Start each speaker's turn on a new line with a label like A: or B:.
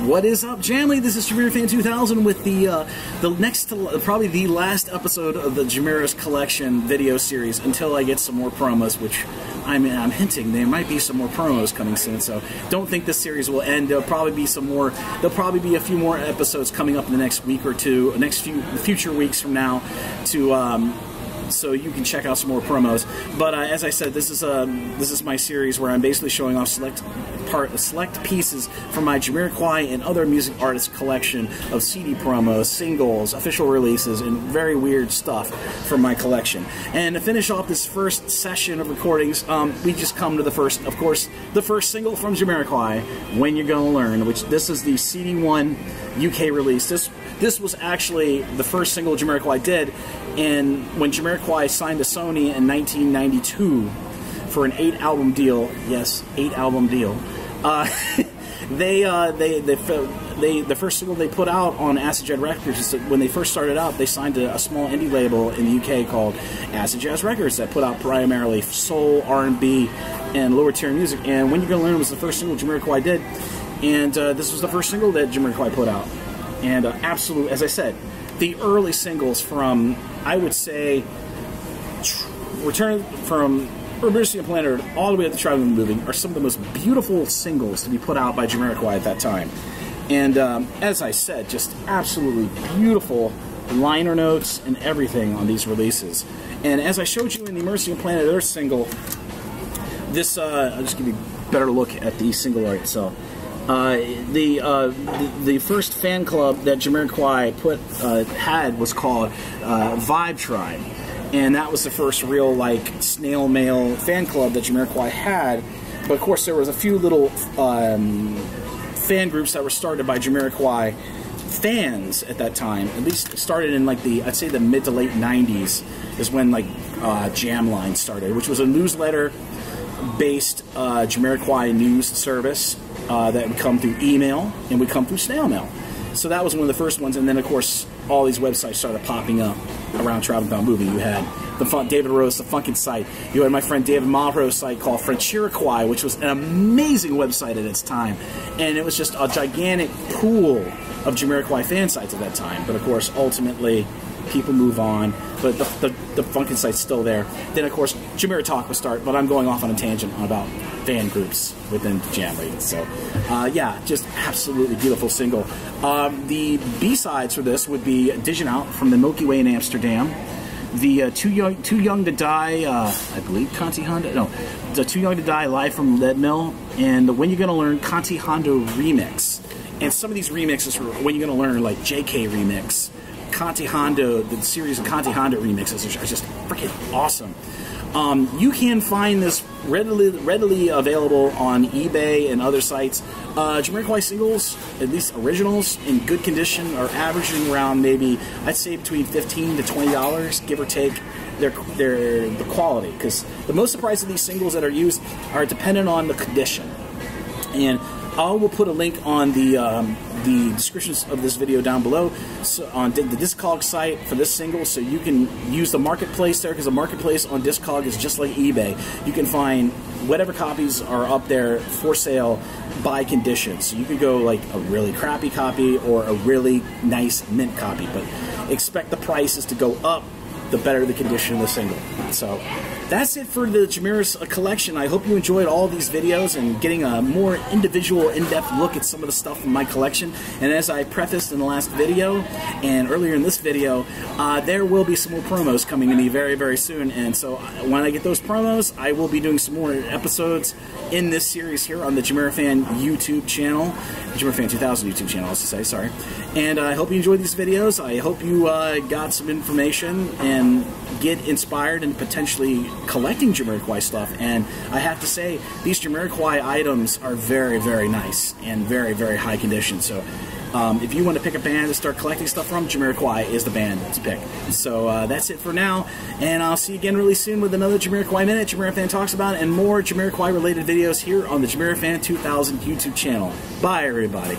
A: What is up, Jamily? This is JAMIROFan 2000 with the next, probably the last episode of the JAMIRO'S Collection video series until I get some more promos, which I'm hinting there might be some more promos coming soon. So don't think this series will end. There'll probably be some more. There'll probably be a few more episodes coming up in the next week or two, future weeks from now, to. So you can check out some more promos. But as I said, this is my series where I'm basically showing off select pieces from my JAMIROQUAI and other music artists collection of CD promos, singles, official releases, and very weird stuff from my collection. And to finish off this first session of recordings, we just come to the first single from JAMIROQUAI, When You're Gonna Learn, which this is the CD1 UK release. This was actually the first single JAMIROQUAI did, and when JAMIROQUAI signed to Sony in 1992 for an 8-album deal, yes, 8-album deal, the first single they put out on Acid Jazz Records is that when they first started out, they signed to a small indie label in the UK called Acid Jazz Records that put out primarily soul, R&B, and lower tier music. And When You're Gonna Learn was the first single JAMIROQUAI did, and this was the first single that JAMIROQUAI put out. And absolute, as I said, the early singles from, I would say, Return from Urbanity and Planet Earth all the way up to Traveling Moving are some of the most beautiful singles to be put out by JAMIROQUAI at that time. And as I said, just absolutely beautiful liner notes and everything on these releases. And as I showed you in the Mercy and Planet Earth single, this, I'll just give you a better look at the single art itself. The first fan club that JAMIROQUAI had was called Vibe Tribe, and that was the first real snail mail fan club that JAMIROQUAI had. But of course, there was a few little fan groups that were started by JAMIROQUAI fans at that time. At least started in I'd say the mid to late '90s is when Jamline started, which was a newsletter-based JAMIROQUAI news service. That would come through email and would come through snail mail. So that was one of the first ones, and then of course all these websites started popping up around Traveling Down Movie. You had David Rose, the Funkin' site. You had my friend David Monroe's site called JAMIROQUAI, which was an amazing website at its time, and it was just a gigantic pool of JAMIROQUAI fan sites at that time. But of course, ultimately, people move on, but the Funkin' site's still there. Then of course, JAMIRO Talk will start, but I'm going off on a tangent about fan groups within Jamily. So, yeah, just absolutely beautiful single. The B-sides for this would be Digging Out from the Milky Way in Amsterdam, the Too Young to Die, I believe Conti Honda, no, the Too Young to Die Live from Lead Mill, and the When You're Gonna Learn Conti Honda remix. And some of these remixes were When You're Gonna Learn, like JK remix, Conti Honda, the series of Conti Honda remixes, which are just freaking awesome. You can find this readily available on eBay and other sites. JAMIROQUAI singles, at least originals, in good condition, are averaging around maybe, I'd say between $15 to $20, give or take, the quality. Because the most surprising of these singles that are used are dependent on the condition. And I will put a link on the descriptions of this video down below, so on the Discogs site for this single, so you can use the marketplace there, because the marketplace on Discogs is just like eBay. You can find whatever copies are up there for sale by condition. So you could go like a really crappy copy or a really nice mint copy, but expect the prices to go up the better the condition of the single. So that's it for the JAMIRO'S collection. I hope you enjoyed all these videos and getting a more individual, in-depth look at some of the stuff from my collection. And as I prefaced in the last video and earlier in this video, there will be some more promos coming to me very, very soon. And so when I get those promos, I will be doing some more episodes in this series here on the JAMIROFan YouTube channel, JAMIROFan 2000 YouTube channel, I was to say, sorry. And I hope you enjoyed these videos. I hope you got some information and get inspired in potentially collecting JAMIROQUAI stuff. And I have to say, these JAMIROQUAI items are very, very nice and very, very high condition. So if you want to pick a band to start collecting stuff from, JAMIROQUAI is the band to pick. So that's it for now, and I'll see you again really soon with another JAMIROQUAI Minute, JAMIROFan Talks About It, and more JAMIROQUAI related videos here on the JAMIROFan 2000 YouTube channel. Bye, everybody.